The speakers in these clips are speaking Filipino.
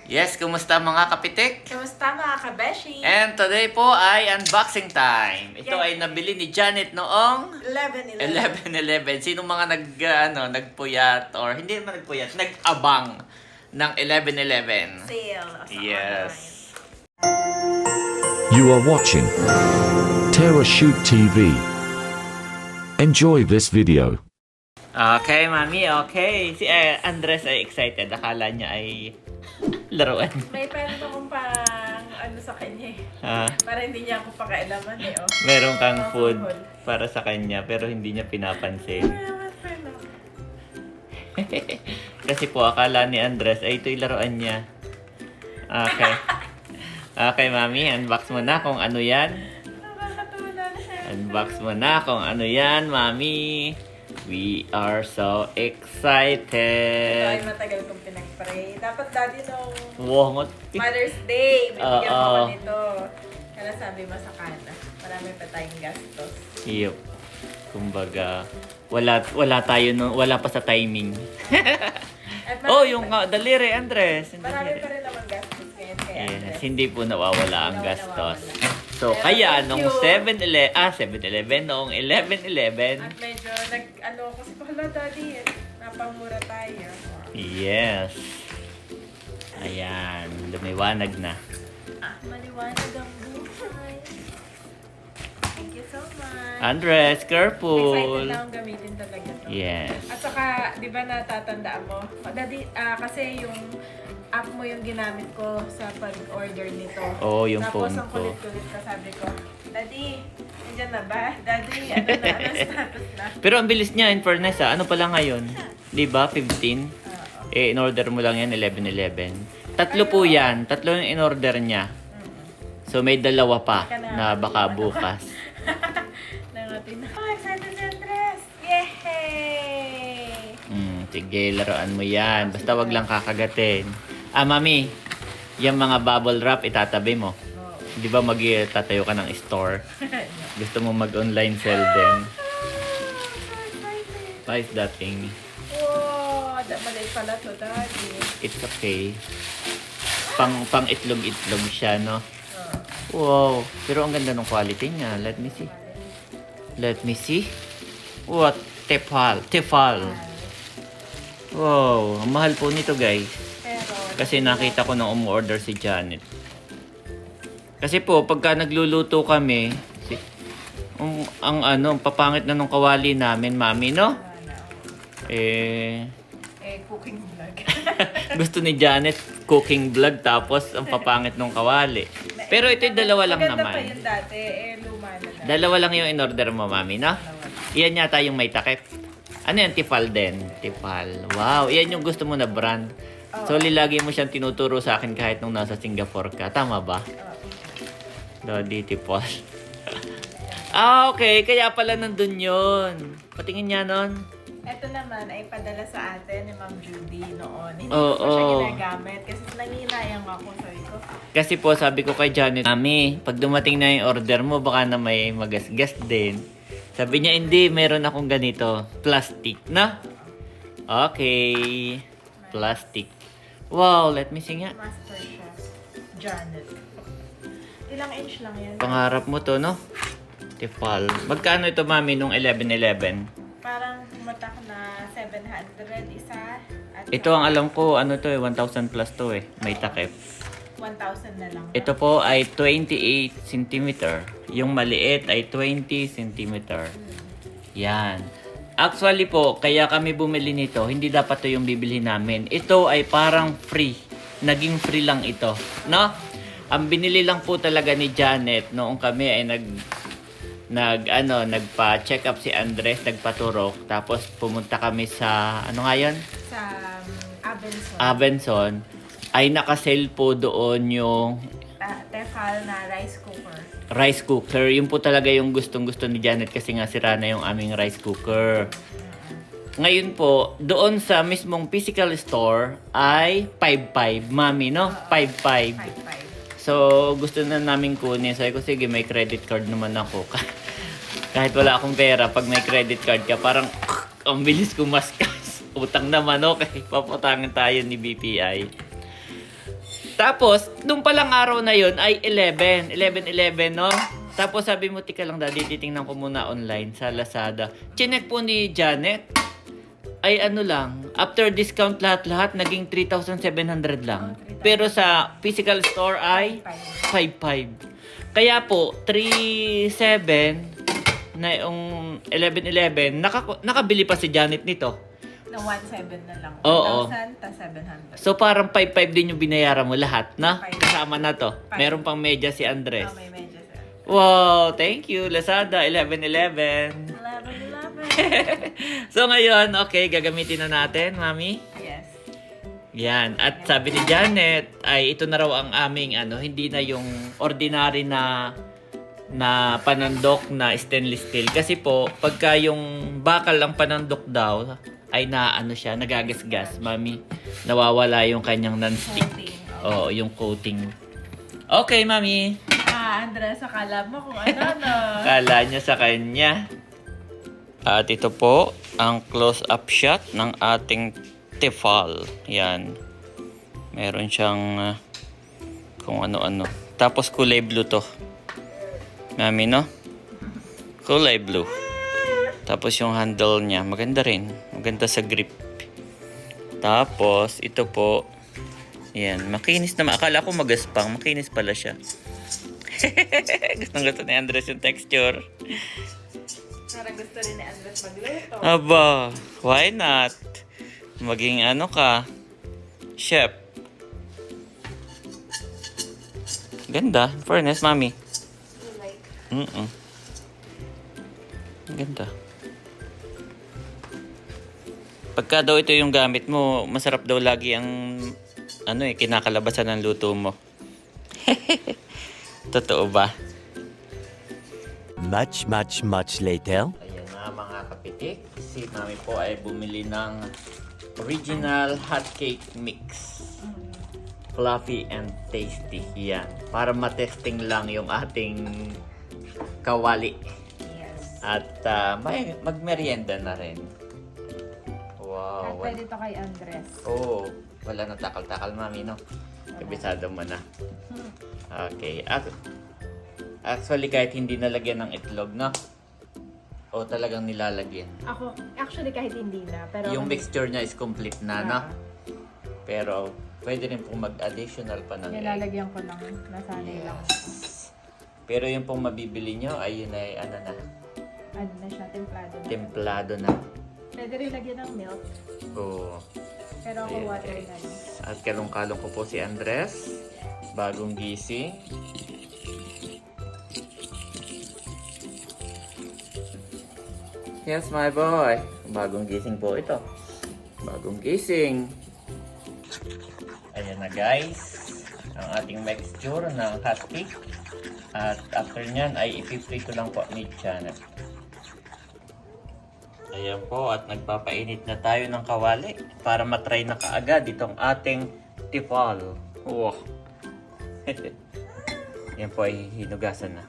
Yes, kumusta mga kapitik? Kamusta mga kabeshi? And today po ay unboxing time. Ito Yes. ay nabili ni Janet noong 11-11. 11-11. Sino mga nagpuyat or hindi naman nagpuyat, nag-abang ng 11-11? Sale. Sa Yes. You are watching Terra Shoot TV. Enjoy this video. Okay, mami, okay. Si Andres ay excited. Akala niya ay laruan. May parang akong pang ano sa kanya eh. Ah, Para hindi niya ako pakailaman eh. Oh. meron kang food Alcohol. para sa kanya pero hindi niya pinapansin. Mayaman pa no? Kasi po akala ni Andres ay ito'y laruan niya. Okay. Okay, mami, unbox mo na kung ano yan. Nakakatuwa na siya. Unbox mo na kung ano yan, mami. We are so Ito ay excited. matagal kong pinag-pray. Dapat daddy nung Wow, Mother's Day, bibigyan Oo. mo ko nito. Kaya sabi mo sa kana, marami pa tayong gastos. Yup. Kumbaga, wala tayo wala pa sa timing. At Oh, marami yung pa- daliri, Andres. Yung Marami daliri. pa rin naman gastos ngayon kaya. Yes, hindi po nawawala ang Hindi gastos. nawawala. So, Pero kaya thank nung you. 7-Eleven, noong 11-11, At medyo ano kasi pala daddy, napamura tayo. yes. Ayan, lumiwanag na. Maliwanag ang buhay. Thank you so much. Andres, Excited careful. na akong gamitin talaga to. Yes. At saka, di ba natatandaan mo? Daddy, kasi yung app mo yung ginamit ko sa pag-order nito. Oo, yung Tapos phone ang ko. kulit-kulit ka, sabi ko, Daddy, nandiyan na ba? Daddy, ano na, ano status na? Pero ang bilis niya, in fairness, ano pala ngayon? Di ba, 15? Oo. In-order mo lang yan, 11-11. Tatlo po yan. Tatlo yung in-order niya. So, may dalawa pa na baka bukas. Nangatin na. Oh, excited si Andres! Yay! Sige, laruan mo yan. Basta wag lang kakagatin. Ah, mami, yung mga bubble wrap, itatabi mo. Oh. Di ba mag-tatayo ka ng store? Gusto mo mag-online sell din? What is that thing? Wow, maliit pala to, Daddy. It's okay. Pang itlog-itlog siya, no? Oh. Wow. Pero ang ganda ng quality niya. Let me see. Let me see. What? Tefal. Wow. Ang mahal po nito, guys. Pero, Kasi nakita ko nung umorder si Janet. Kasi po, pagka nagluluto kami, ang papangit na nung kawali namin, mami, no? cooking vlog. Gusto ni Janet cooking vlog tapos ang papangit nung kawali. Pero ito'y dalawa lang Maganda pa naman. yun dati, luma na na. Dalawa lang yung in-order mo, mami, no? Iyan yata yung may takip. Ano yan? Tefal din. Tefal. Wow, iyan yung gusto mo na brand. So, lagi mo siyang tinuturo sa akin kahit nung nasa Singapore ka. Tama ba? Daddy Tefal. Okay. Kaya pala nandun yun. Patingin niya nun. Ito naman ay padala sa atin ni Ma'am Judy noon. Hindi Oo. ko pa siya ginagamit kasi nanginayang ako. Sabi ko, Kasi po, sabi ko kay Janet, Mami, pag dumating na yung order mo, baka na may magasgas din. Sabi niya, hindi, meron akong ganito. Plastic, na? Okay. Plastic. Wow, let me see nga. Master Chef Janet. Ilang inch lang yan? Pangarap mo to, no? Tefal. Magkano ito, Mami, nung 11-11? Parang pumatak na 700 isa. At Ito ang alam ko, ano to 1,000 plus to May takip. 1,000 na lang. Ito po ay 28 cm. Yung maliit ay 20 cm. Yan. Actually po, kaya kami bumili nito, hindi dapat to yung bibili namin. Ito ay parang free. Naging free lang ito. No? Ang binili lang po talaga ni Janet noong kami ay nagpa-check up si Andres, nagpaturok. Tapos pumunta kami sa, ano nga yun? Sa Abenson. Abenson. Ay nakasale po doon yung Tefal na rice cooker. rice cooker. Yun po talaga yung gustong-gusto ni Janet kasi nga sira na yung aming rice cooker. Ngayon po, doon sa mismong physical store ay 5.5. Mami, no? 5.5. 5.5. So, gusto na namin kunin. Sabi ko, sige, may credit card naman ako. Kahit wala akong pera, pag may credit card ka, parang ang bilis kumaskas. Utang naman, okay. Paputangan tayo ni BPI. Tapos, nung palang araw na yun ay 11, no? Tapos sabi mo, tika lang daddy, titingnan ko muna online sa Lazada. Chinek po ni Janet, ay ano lang, after discount lahat-lahat, naging 3,700 lang. Pero sa physical store ay 5,500. Kaya po, 3,700 na yung 11,11, nakabili pa si Janet nito. Na 1,700 na lang. Oo. 1,000 ta 700. So parang 5,500 din yung binayaran mo lahat, na? 5,500. Kasama na to. Meron pang media si Andres. Oh, may medyo sir. Wow, thank you, Lazada, 1111. 11. So ngayon, okay, gagamitin na natin, Mami. Yes. Yan. At sabi ni Janet, ay ito na raw ang aming hindi na yung ordinary na panandok na stainless steel. Kasi po, pagka yung bakal ang panandok daw, ay siya, nagagasgas, Mami. Nawawala yung kanyang non-stick. Coating. Oo, yung coating. Okay, Mami. Andres, akala mo kung ano. Kala niya sa kanya. At ito po ang close-up shot ng ating Tefal. Yan. Meron siyang kung ano-ano. Tapos kulay blue to. Mami, no? Kulay blue. Tapos yung handle niya, maganda rin. Maganda sa grip. Tapos, ito po. Yan. Makinis naman. Akala ko magaspang. Makinis pala siya. Gustong-gusto ni Andres yung texture. Parang gusto rin ni Andres magluto. Aba, why not? Maging ka, chef. Ganda, fairness, Mami. You like? Ganda. Pagka daw ito yung gamit mo, masarap daw lagi ang kinakalabasan ng luto mo. Totoo ba? Much later. Ayan na mga kapitik. Si Mami po ay bumili ng original hot cake mix. Fluffy and tasty. Yan. Para matesting lang yung ating kawali. Yes. At magmerienda na rin. At Wow. pwede to kay Andres. Oh, wala nang takal-takal, Mami, no? Kabisado mo na. Okay. Actually, kahit hindi nalagyan ng itlog, no? O talagang nilalagyan. Ako, actually kahit hindi na. Pero Yung mixture niya is complete na, no? Ah. Pero, pwede rin pong mag-additional pa ng egg. Nilalagyan ko lang. Nasanay lang. Pero yung pong mabibili nyo, ay yun ay, Add na siya, templado na. templado na. Pwede rin lagyan ng milk. Oo. Pero ako Ayan, water guys. na lang. At kalong-kalong ko po si Andres. Bagong gising. Yes, my boy. Bagong gising po ito. Bagong gising. Ayan na, guys. Ang ating mixture ng hot cake. At after nyan ay ipiprito lang po ni Janet. Ayan po, at nagpapainit na tayo ng kawali para matry na kaagad itong ating Tefal. Wow. Yan po ay hinugasan na.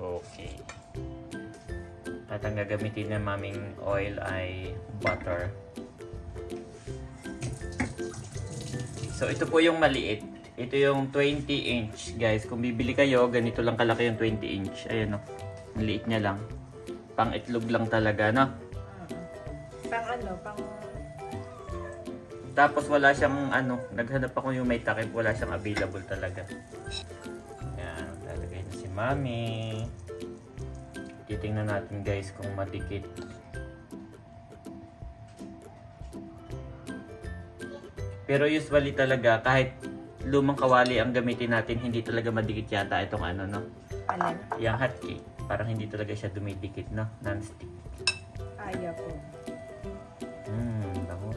Okay. At ang gagamitin ng maming oil ay butter. So ito po yung maliit. Ito yung 20 inch, guys. Kung bibili kayo, ganito lang kalaki yung 20 inch. Ayan, no. Maliit niya lang. Pang itlog lang talaga, no? Pang Tapos wala siyang naghanap ako yung may takip, wala siyang available talaga. Yan, lalagay na si Mami. Titingnan natin, guys, kung madikit. Pero usually talaga, kahit lumang kawali ang gamitin natin, hindi talaga madikit yata itong no? alin? Yung hot cake. Parang hindi talaga siya dumidikit, no? Non-stick. Ayaw po. Bango.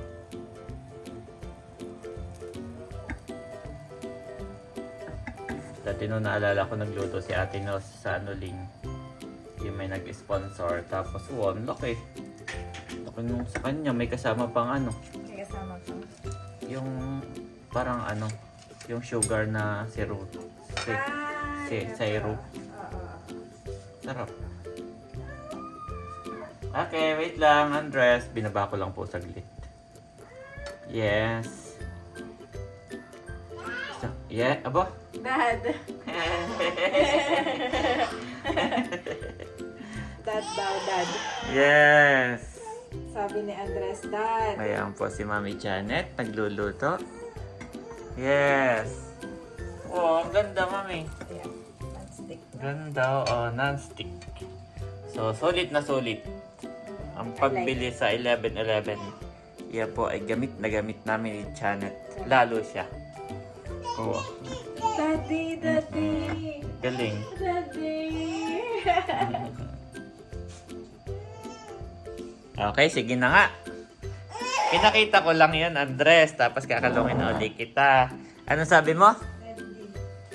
Dati nung naalala ko, nagluto si Ate Nos sa Ling. Yung may nag-sponsor. Tapos, ang laki. Laki nung sa kanya. May kasama pang May kasama po. yung parang yung sugar na syrup. Syrup. Sarap. Okay, wait lang, Andres. Binaba ko lang po saglit. Yes. Yeah, abo. Dad. Dad daw, dad. Yes. Sabi ni Andres, dad. Ayan po si Mami Janet, nagluluto. Yes. Oh, ang ganda, Mami. Ayan, non-stick. Ganda, oh, non-stick. So, solid na solid. Ang pagbili sa 11-11. Yan po ay gamit na gamit namin ni Janet. Lalo siya. Oh, Daddy, daddy. galing. Daddy. Okay, sige na nga. Pinakita ko lang yun, Andres. Tapos kakalungin na uli kita. Ano sabi mo?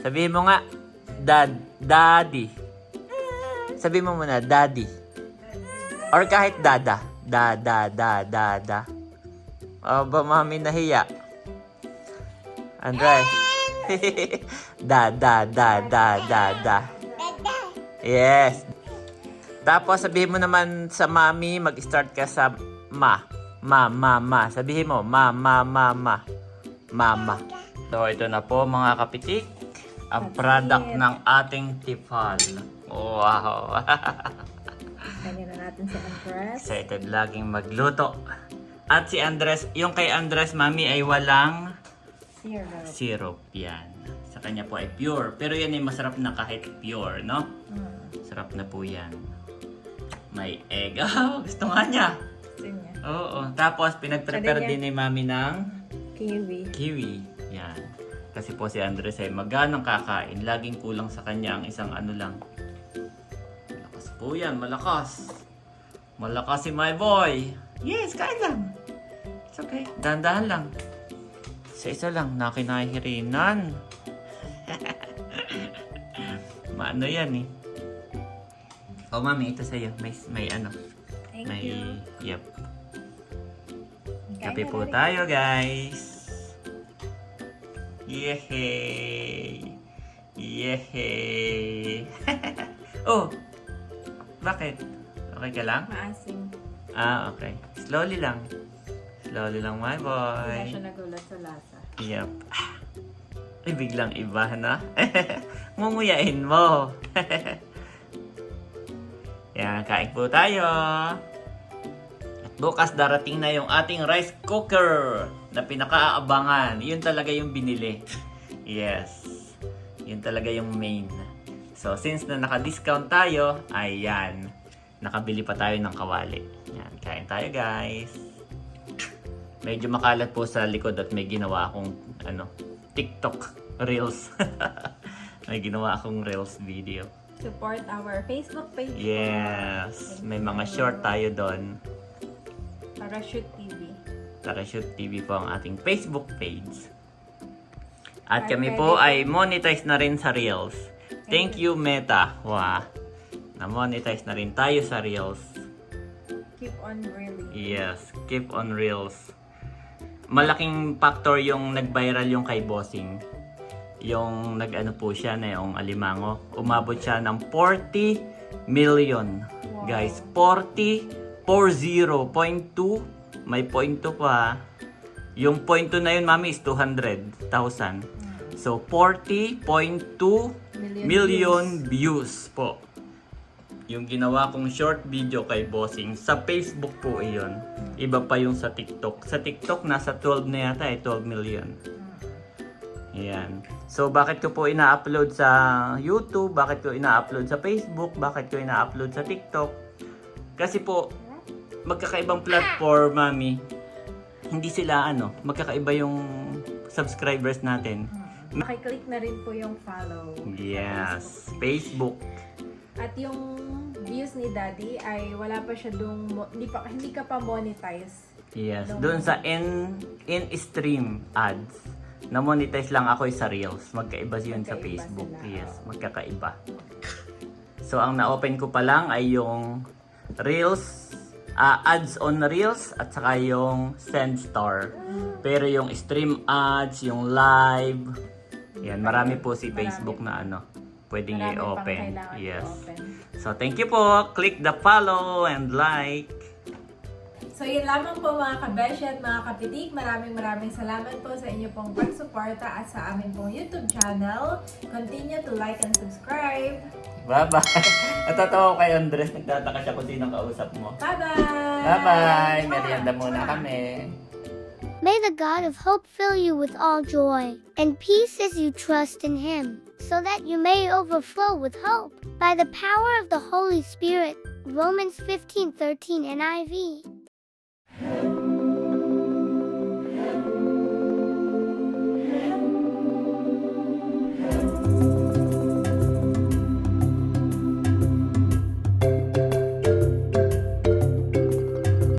Sabihin mo nga, daddy. Sabi mo muna, daddy. Or kahit dada. Dada. O ba, mami nahiya? Andres. Dada. Yes. Tapos sabihin mo naman sa mami, mag-start ka sa ma. Sabihin mo, mama. So, ito na po mga kapitik. Ang product ng ating tipal. Wow. Kanya na natin si Andres. Excited laging magluto. At si Andres, yung kay Andres, mami, ay walang Syrup. syrup. Yan. Sa kanya po ay pure. Pero yan ay masarap na kahit pure, no? Sarap na po yan. May egg. Oh, gusto nga niya. Gusto niya. Oo. Tapos, pinag-prepare Sabi niya- din ni mami ng Kiwi. Yan. Kasi po si Andres ay maganang kakain. Laging kulang sa kanya ang isang ano lang. Malakas po yan. Malakas. Malakas si my boy. Yes, kain lang. It's okay. Dahan-dahan lang. Isa lang. Nakinahirinan. Maano yan eh. Oh, mami, ito sa'yo. May ano. Thank May, you. yep. Kain Kape na po rin. tayo, guys. Yehey! Yehey! Oh! Bakit? Okay ka lang? Maasim. Ah, okay. Slowly lang. Slowly lang, my Hindi boy. na siya nagulat sa lasa. Yep. Ay, biglang iba na. Ngunguyain mo. Yan, kain po tayo. At bukas darating na yung ating rice cooker na pinakaabangan. Yun talaga yung binili. Yes. Yun talaga yung main. So, since na naka-discount tayo, ayan. Nakabili pa tayo ng kawali. Yan, kain tayo, guys. Medyo makalat po sa likod at may ginawa akong TikTok Reels. May ginawa akong Reels video. Support our Facebook page. Yes. May mga short tayo doon. Parachute TV. Parachute TV po ang ating Facebook page. At kami po ay monetize na rin sa Reels. Thank you, Meta. Wow. Na-monetize na rin tayo sa Reels. Keep on grilling. Yes. Keep on Reels. Malaking factor yung nag-viral yung kay Bossing. Yung nag-ano po siya na yung alimango. Umabot siya ng 40 million. Wow. Guys, 40.2. May point 2 pa. Yung point 2 na yun, mami, is 200,000. So, 40.2 million views po. Yung ginawa kong short video kay Bossing. Sa Facebook po iyon. Iba pa yung sa TikTok. Sa TikTok, nasa 12 na yata 12 million. Yan. So, bakit ko po ina-upload sa YouTube? Bakit ko ina-upload sa Facebook? Bakit ko ina-upload sa TikTok? Kasi po, magkakaibang platform, mami. Hindi sila, magkakaiba yung subscribers natin. Makiklik na rin po yung follow. Yes. Facebook. At yung views ni Daddy ay wala pa siya hindi ka pa monetize. Yes. Doon sa in-stream ads. Na-monetize lang ako sa Reels. Magkaiba yun sa Magkaiba Facebook. sila. Yes, magkakaiba. So, ang na-open ko pa lang ay yung Reels, ads on Reels, at saka yung Send Star. Pero yung stream ads, yung live, yan, marami po si Facebook na pwedeng Marami pang i-open. kailangan Yes. i-open. So, thank you po. Click the follow and like. So yun lamang po mga kabeshi at mga kapitik. Maraming salamat po sa inyo pong pagsuporta at sa amin pong YouTube channel. Continue to like and subscribe. Bye-bye. Natatawa ko kay Andres. Nagtataka siya kung sino kausap mo. Bye-bye! Bye-bye. Merienda muna kami. May the God of hope fill you with all joy and peace as you trust in Him, so that you may overflow with hope by the power of the Holy Spirit. Romans 15:13 NIV.